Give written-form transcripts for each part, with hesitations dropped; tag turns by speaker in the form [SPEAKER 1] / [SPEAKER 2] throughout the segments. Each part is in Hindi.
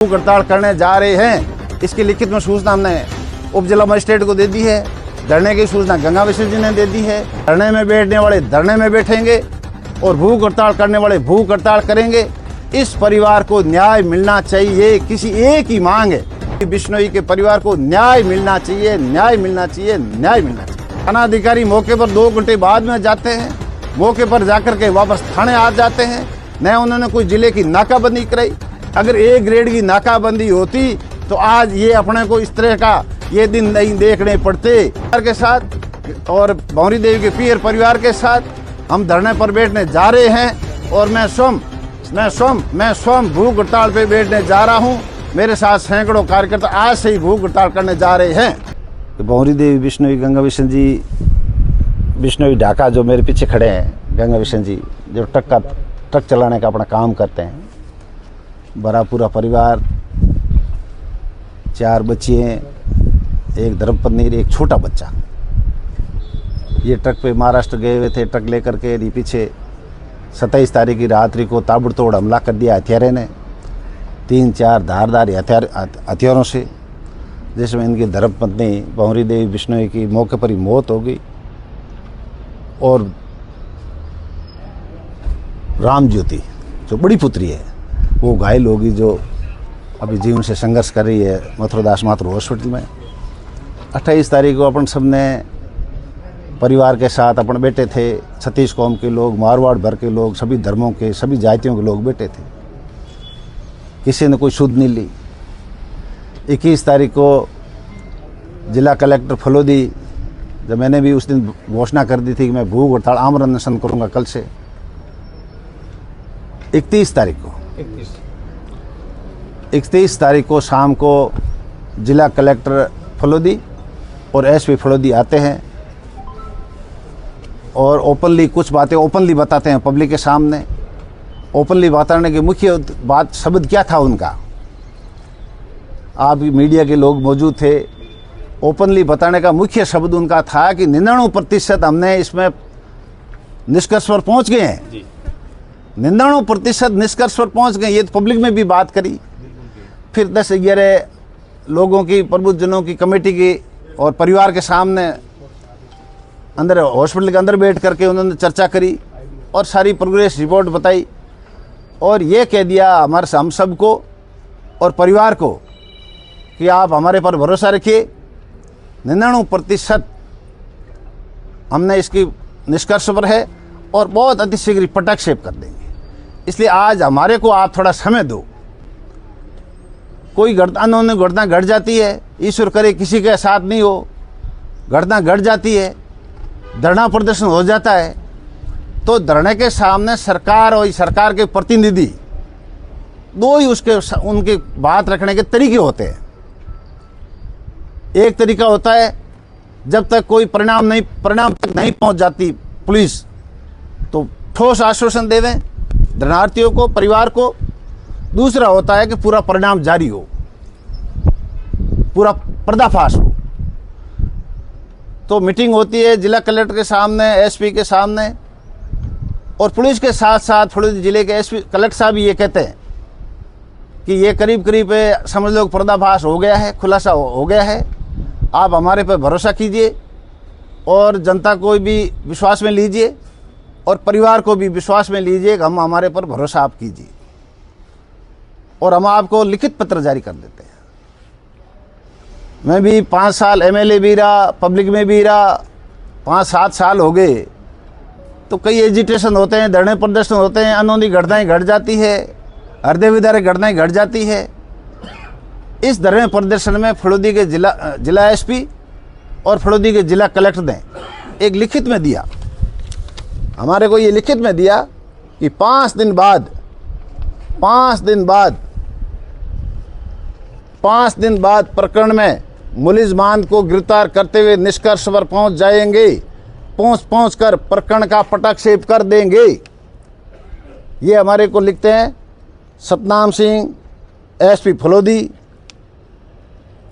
[SPEAKER 1] भूख हड़ताल करने जा रहे हैं, इसकी लिखित में सूचना हमने उप जिला मजिस्ट्रेट को दे दी है। धरने की सूचना गंगा विश्व जी ने दे दी है। धरने में बैठने वाले धरने में बैठेंगे और भूख हड़ताल करने वाले भूख हड़ताल करेंगे। इस परिवार को न्याय मिलना चाहिए, किसी एक ही मांग है, बिश्नोई के परिवार को न्याय मिलना चाहिए, न्याय मिलना चाहिए, न्याय मिलना चाहिए। थाना अधिकारी मौके पर 2 घंटे बाद में जाते हैं, मौके पर जाकर के वापस थाने आ जाते हैं। न उन्होंने कोई जिले की नाकाबंदी कराई। अगर A ग्रेड की नाकाबंदी होती तो आज ये अपने को इस तरह का ये दिन नहीं देखने पड़ते। के साथ और भंवरी देवी के पीर परिवार के साथ हम धरने पर बैठने जा रहे हैं और मैं स्वयं भूख हड़ताल पे बैठने जा रहा हूँ। मेरे साथ सैकड़ों कार्यकर्ता आज से ही भूख हड़ताल करने जा रहे हैं। भंवरी देवी बिश्नोई गंगा विशन जी, बिश्नोई ढाका जो मेरे पीछे खड़े हैं, गंगा विशन जी जो ट्रक चलाने का अपना काम करते हैं। बड़ा पूरा परिवार, 4 बच्चे हैं, एक धर्मपत्नी, एक छोटा बच्चा। ये ट्रक पे महाराष्ट्र गए हुए थे। ट्रक लेकर के पीछे 27 तारीख की रात्रि को ताबड़तोड़ हमला कर दिया हथियारे ने, 3-4 धारदार हथियारों से, जिसमें इनकी धर्मपत्नी भंवरी देवी बिश्नोई की मौके पर ही मौत हो गई और राम ज्योति जो बड़ी पुत्री है वो घायल होगी, जो अभी जीवन से संघर्ष कर रही है मथुरादास मातृ हॉस्पिटल में। 28 तारीख को अपन सब ने परिवार के साथ अपन बैठे थे। 36 कौम के लोग, मारवाड़ भर के लोग, सभी धर्मों के, सभी जातियों के लोग बैठे थे। किसी ने कोई सुध नहीं ली। 21 तारीख को जिला कलेक्टर फलोदी, जब मैंने भी उस दिन घोषणा कर दी थी कि मैं भूख हड़ताल आमरण अनशन करूँगा कल से। 31 तारीख को शाम को जिला कलेक्टर फलोदी और SP फलोदी आते हैं और ओपनली कुछ बातें ओपनली बताते हैं पब्लिक के सामने। ओपनली बताने की मुख्य बात शब्द क्या था उनका, आप मीडिया के लोग मौजूद थे। ओपनली बताने का मुख्य शब्द उनका था कि 99% हमने इसमें निष्कर्ष पर पहुंच गए हैं। 99% निष्कर्ष पर पहुंच गए। ये तो पब्लिक में भी बात करी। फिर 10-11 लोगों की, प्रबुद्धजनों की कमेटी की और परिवार के सामने अंदर हॉस्पिटल के अंदर बैठ करके उन्होंने चर्चा करी और सारी प्रोग्रेस रिपोर्ट बताई और ये कह दिया हम सबको और परिवार को कि आप हमारे पर भरोसा रखिए। 99% हमने इसकी निष्कर्ष पर है और बहुत अतिशीघ्र पटाक्षेप कर देंगे। इसलिए आज हमारे को आप थोड़ा समय दो। कोई घटना घट जाती है, ईश्वर करे किसी के साथ नहीं हो, घटना घट जाती है, धरना प्रदर्शन हो जाता है, तो धरने के सामने सरकार और सरकार के प्रतिनिधि दो ही उनके बात रखने के तरीके होते हैं। एक तरीका होता है जब तक कोई परिणाम तक नहीं पहुंच जाती पुलिस, तो ठोस आश्वासन देवें धरनार्थियों को, परिवार को। दूसरा होता है कि पूरा परिणाम जारी हो, पूरा पर्दाफाश हो। तो मीटिंग होती है जिला कलेक्टर के सामने, SP के सामने और पुलिस के साथ साथ फलोदी जिले के SP कलेक्टर साहब भी ये कहते हैं कि ये करीब समझ लो पर्दाफाश हो गया है, खुलासा हो गया है। आप हमारे पर भरोसा कीजिए और जनता को भी विश्वास में लीजिए और परिवार को भी विश्वास में लीजिए कि हम हमारे पर भरोसा आप कीजिए और हम आपको लिखित पत्र जारी कर देते हैं। मैं भी 5 साल MLA भी रहा, पब्लिक में भी रहा, 5-7 साल हो गए। तो कई एजिटेशन होते हैं, धरने प्रदर्शन होते हैं, अनहोनी घटनाएं घट जाती है, हृदय विदारक घटनाएं घट जाती है। इस धरने प्रदर्शन में फलोदी के जिला SP और फलोदी के जिला कलेक्टर ने एक लिखित में दिया, हमारे को ये लिखित में दिया कि 5 दिन बाद प्रकरण में मुलजिमान को गिरफ्तार करते हुए निष्कर्ष पर पहुंच जाएंगे, पहुंच कर प्रकरण का पटाक्षेप कर देंगे। ये हमारे को लिखते हैं Satnam Singh, SP Phalodi,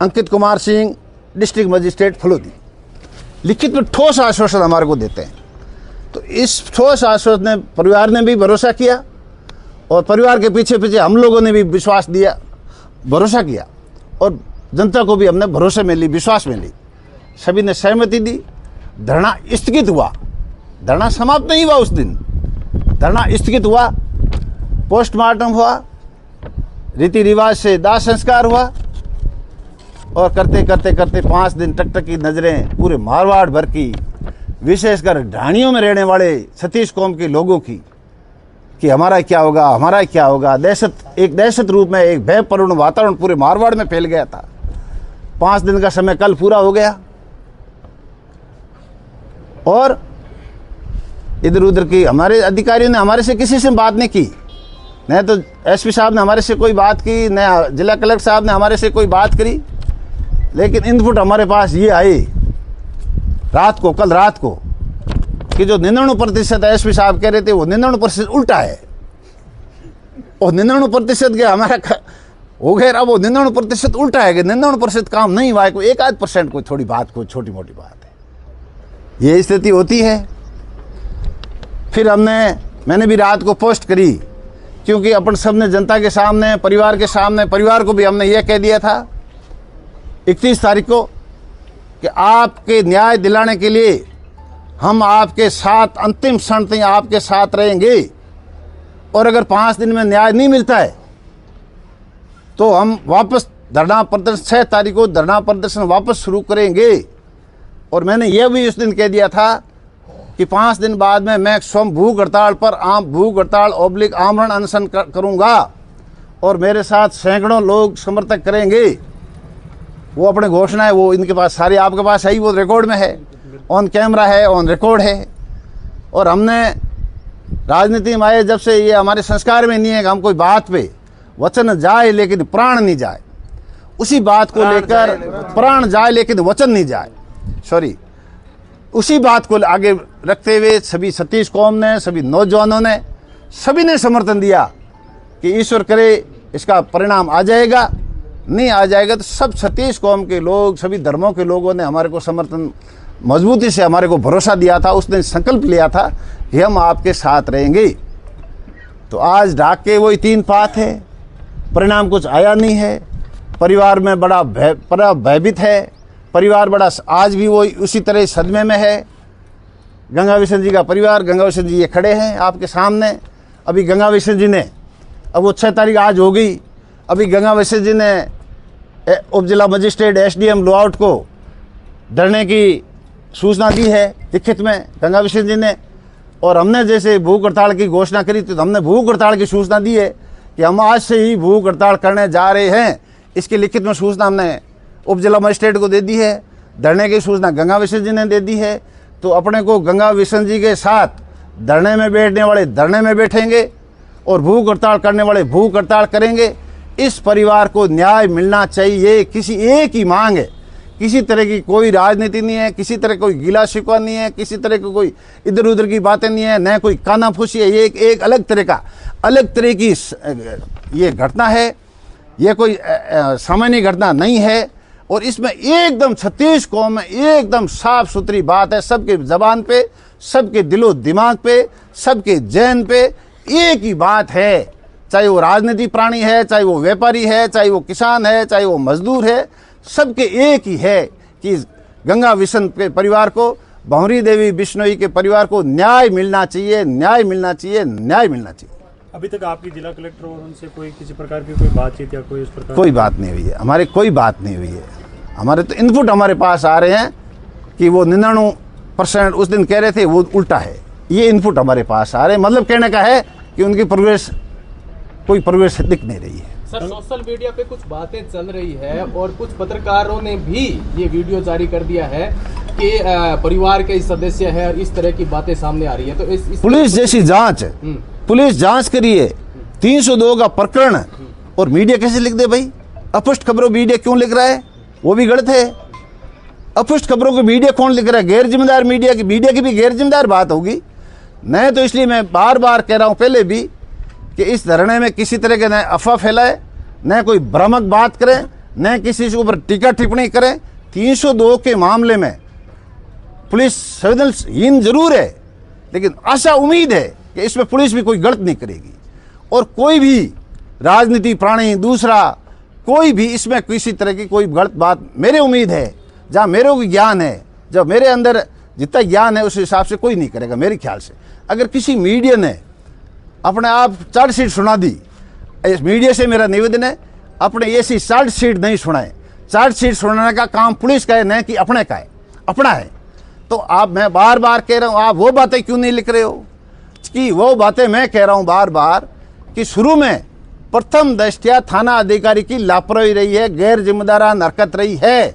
[SPEAKER 1] Ankit Kumar Singh, district magistrate Phalodi. लिखित में ठोस आश्वासन हमारे को देते हैं। तो इस ठोस आश्वासन ने परिवार ने भी भरोसा किया और परिवार के पीछे हम लोगों ने भी विश्वास दिया। भरोसा किया और जनता को भी हमने भरोसे में ली, विश्वास में ली। सभी ने सहमति दी। धरना स्थगित हुआ, धरना समाप्त नहीं हुआ उस दिन, धरना स्थगित हुआ। पोस्टमार्टम हुआ, रीति रिवाज से दाह संस्कार हुआ और करते करते करते 5 दिन टक की नज़रें पूरे मारवाड़ भर की, विशेषकर ढाणियों में रहने वाले सतीश कौम के लोगों की कि हमारा क्या होगा, हमारा क्या होगा। दहशत रूप में एक भयपूर्ण वातावरण पूरे मारवाड़ में फैल गया था। 5 दिन का समय कल पूरा हो गया और इधर उधर की हमारे अधिकारियों ने हमारे से किसी से बात नहीं की, न तो एसपी साहब ने हमारे से कोई बात की, न जिला कलेक्टर साहब ने हमारे से कोई बात करी। लेकिन इनपुट हमारे पास ये आई रात को, कल रात को, कि जो 99% एसपी साहब कह रहे थे वो 99% उल्टा है। और 99% के हमारा हो गया, अब वो 99% उल्टा है कि 99% काम नहीं हुआ है, कोई 1-8% कोई थोड़ी बात, कोई छोटी मोटी बात है। ये स्थिति होती है। फिर मैंने भी रात को पोस्ट करी, क्योंकि अपन सबने जनता के सामने, परिवार के सामने, परिवार को भी हमने ये कह दिया था 31 तारीख को कि आपके न्याय दिलाने के लिए हम आपके साथ अंतिम क्षण तक आपके साथ रहेंगे और अगर 5 दिन में न्याय नहीं मिलता है तो हम वापस धरना प्रदर्शन 6 तारीख को धरना प्रदर्शन वापस शुरू करेंगे। और मैंने यह भी उस दिन कह दिया था कि 5 दिन बाद में मैं स्वयं भूख हड़ताल पर भूख हड़ताल / आमरण अनशन करूंगा और मेरे साथ सैकड़ों लोग समर्थक करेंगे। वो अपने घोषणा है, वो इनके पास सारी, आपके पास है ही, वो रिकॉर्ड में है, ऑन कैमरा है, ऑन रिकॉर्ड है। और हमने राजनीति में आए जब से ये हमारे संस्कार में नहीं है कि हम कोई बात पे वचन जाए लेकिन प्राण नहीं जाए, उसी बात को लेकर प्राण जाए लेकिन वचन नहीं जाए, उसी बात को आगे रखते हुए सभी सतीश कौम ने, सभी नौजवानों ने, सभी ने समर्थन दिया कि ईश्वर करे इसका परिणाम आ जाएगा, नहीं आ जाएगा तो सब सतीश कौम के लोग, सभी धर्मों के लोगों ने हमारे को समर्थन, मजबूती से हमारे को भरोसा दिया था। उसने संकल्प लिया था कि हम आपके साथ रहेंगे। तो आज ढाक के वही 3 पात है, परिणाम कुछ आया नहीं है। परिवार में बड़ा भयभीत है, परिवार बड़ा आज भी वो उसी तरह सदमे में है। गंगा बिशन जी का परिवार, गंगा बिशन जी ये खड़े हैं आपके सामने। अभी गंगा बिशन जी ने, अब वो 6 तारीख आज हो गई, अभी गंगा बिशन जी ने उप जिला मजिस्ट्रेट SDM लोआउट को धरने की सूचना दी है लिखित में गंगा बिशन जी ने। और हमने जैसे भूख हड़ताल की घोषणा करी तो हमने भूख हड़ताल की सूचना दी है कि हम आज से ही भूख हड़ताल करने जा रहे हैं। इसकी लिखित में सूचना हमने उप जिला मजिस्ट्रेट को दे दी है, धरने की सूचना गंगा बिशन जी ने दे दी है। तो अपने को गंगा बिशन जी के साथ धरने में बैठने वाले धरने में बैठेंगे और भूख हड़ताल करने वाले भूख हड़ताल करेंगे। इस परिवार को न्याय मिलना चाहिए, किसी एक ही मांग है, किसी तरह की कोई राजनीति नहीं है, किसी तरह कोई गिला शिकवा नहीं है, किसी तरह की कोई इधर उधर की बातें नहीं है, न कोई कानाफूसी है। ये एक अलग तरह की ये घटना है, ये कोई सामान्य घटना नहीं है। और इसमें एकदम सतीश कौम में एकदम साफ सुथरी बात है, सबके जबान पे, सबके दिलो दिमाग पे, सबके जहन पे एक ही बात है। चाहे वो राजनीति प्राणी है, चाहे वो व्यापारी है, चाहे वो किसान है, चाहे वो मजदूर है, सबके एक ही है कि गंगा बिशन के परिवार को, भंवरी देवी बिश्नोई के परिवार को न्याय मिलना चाहिए, न्याय मिलना चाहिए, न्याय मिलना चाहिए।
[SPEAKER 2] अभी तक आपकी जिला कलेक्टर और उनसे कोई किसी प्रकार की कोई बातचीत या कोई इस प्रकार
[SPEAKER 1] कोई बात नहीं हुई है, हमारे कोई बात नहीं हुई है। हमारे तो इनपुट हमारे पास आ रहे हैं कि वो 99% उस दिन कह रहे थे वो उल्टा है। ये इनपुट हमारे पास आ रहे हैं, मतलब कहने का है कि उनकी कोई प्रोग्रेस दिख नहीं रही है।
[SPEAKER 3] सर, सोशल मीडिया पे कुछ बातें चल रही है और कुछ पत्रकारों ने भी ये वीडियो जारी कर दिया है कि परिवार के सदस्य है और इस तरह की बातें सामने आ रही है। तो इस
[SPEAKER 1] पुलिस जैसी जांच, पुलिस जांच करिए 302 का प्रकरण और मीडिया कैसे लिख दे भाई? अपुष्ट खबरों मीडिया क्यों लिख रहा है? वो भी गलत है। अपुष्ट खबरों को मीडिया कौन लिख रहा है? गैर जिम्मेदार मीडिया की भी गैर जिम्मेदार बात होगी। नहीं तो इसलिए मैं बार बार कह रहा हूं पहले भी कि इस धरने में किसी तरह के न अफवाह फैलाए, न कोई भ्रामक बात करें, न किसी के ऊपर टीका टिप्पणी करें। 302 के मामले में पुलिस संवेदनहीन जरूर है, लेकिन आशा उम्मीद है कि इसमें पुलिस भी कोई गलत नहीं करेगी और कोई भी राजनीति प्राणी दूसरा कोई भी इसमें किसी तरह की कोई गलत बात, मेरी उम्मीद है, जहाँ मेरे को ज्ञान है, जब मेरे अंदर जितना ज्ञान है उस हिसाब से कोई नहीं करेगा मेरे ख्याल से। अगर किसी मीडिया ने अपने आप चार्जशीट सुना दी, इस मीडिया से मेरा निवेदन है अपने ऐसी चार्जशीट नहीं सुनाए। चार्जशीट सुनाने का काम पुलिस का है, न कि अपने का है, अपना है। तो आप, मैं बार बार कह रहा हूँ, आप वो बातें क्यों नहीं लिख रहे हो कि वो बातें मैं कह रहा हूँ बार बार कि शुरू में प्रथम दृष्टया थाना अधिकारी की लापरवाही रही है, गैर जिम्मेदाराना हरकत रही है।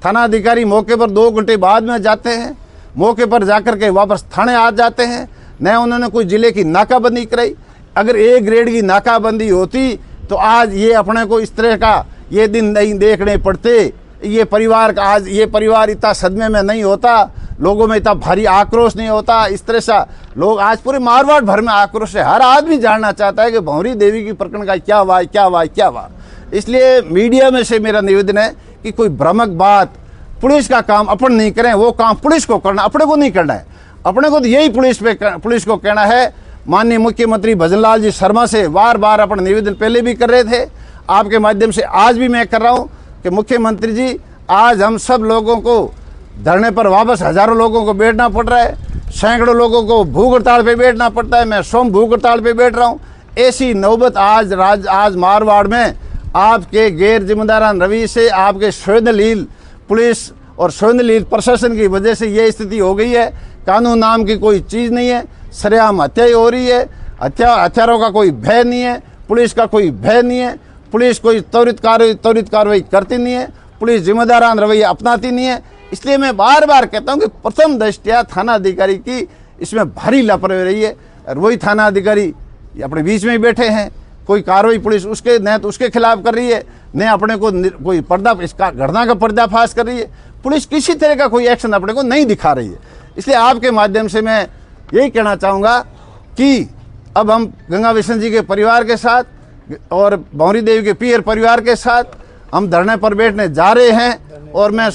[SPEAKER 1] थाना अधिकारी मौके पर 2 घंटे बाद में जाते हैं, मौके पर जाकर के वापस थाने आ जाते हैं, न उन्होंने कोई जिले की नाकाबंदी कराई। अगर ए ग्रेड की नाकाबंदी होती तो आज ये अपने को इस तरह का ये दिन नहीं देखने पड़ते, ये परिवार का आज ये परिवार इतना सदमे में नहीं होता, लोगों में इतना भारी आक्रोश नहीं होता। इस तरह से लोग आज पूरे मारवाड़ भर में आक्रोश है, हर आदमी जानना चाहता है कि भंवरी देवी की प्रकरण का क्या हुआ, क्या हुआ, क्या हुआ। इसलिए मीडिया में से मेरा निवेदन है कि कोई भ्रामक बात, पुलिस का काम अपन नहीं करें, वो काम पुलिस को करना, अपने को नहीं करना है। अपने को तो यही पुलिस को कहना है। माननीय मुख्यमंत्री भजनलाल जी शर्मा से बार बार अपन निवेदन पहले भी कर रहे थे, आपके माध्यम से आज भी मैं कर रहा हूं कि मुख्यमंत्री जी, आज हम सब लोगों को धरने पर वापस हजारों लोगों को बैठना पड़ रहा है, सैकड़ों लोगों को भूख हड़ताल पे बैठना पड़ता है। मैं स्वयं भूख हड़ताल पे बैठ रहा हूँ। ऐसी नौबत आज मारवाड़ में आपके गैर जिम्मेदाराना रवैये से, आपके संवेदनशील पुलिस और संवेदनशील प्रशासन की वजह से ये स्थिति हो गई है। कानून नाम की कोई चीज़ नहीं है, सरेआम हत्या हो रही है, हथियारों का कोई भय नहीं है, पुलिस का कोई भय नहीं है, पुलिस कोई त्वरित कार्रवाई करती नहीं है, पुलिस जिम्मेदाराना रवैया अपनाती नहीं है। इसलिए मैं बार बार कहता हूं कि प्रथम दृष्टया थाना अधिकारी की इसमें भारी लापरवाही रही है। और वही थाना अधिकारी अपने बीच में ही बैठे हैं, कोई कार्रवाई पुलिस उसके न तो उसके खिलाफ कर रही है, न अपने को कोई इसका घटना का पर्दाफाश कर रही है। पुलिस किसी तरह का कोई एक्शन अपने को नहीं दिखा रही है। इसलिए आपके माध्यम से मैं यही कहना चाहूँगा कि अब हम गंगा बिशन जी के परिवार के साथ और भंवरी देवी के पीर परिवार के साथ हम धरने पर बैठने जा रहे हैं। और मैं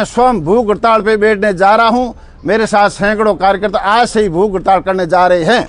[SPEAKER 1] स्वयं भूख हड़ताल पे बैठने जा रहा हूं। मेरे साथ सैकड़ों कार्यकर्ता आज से ही भूख हड़ताल करने जा रहे हैं।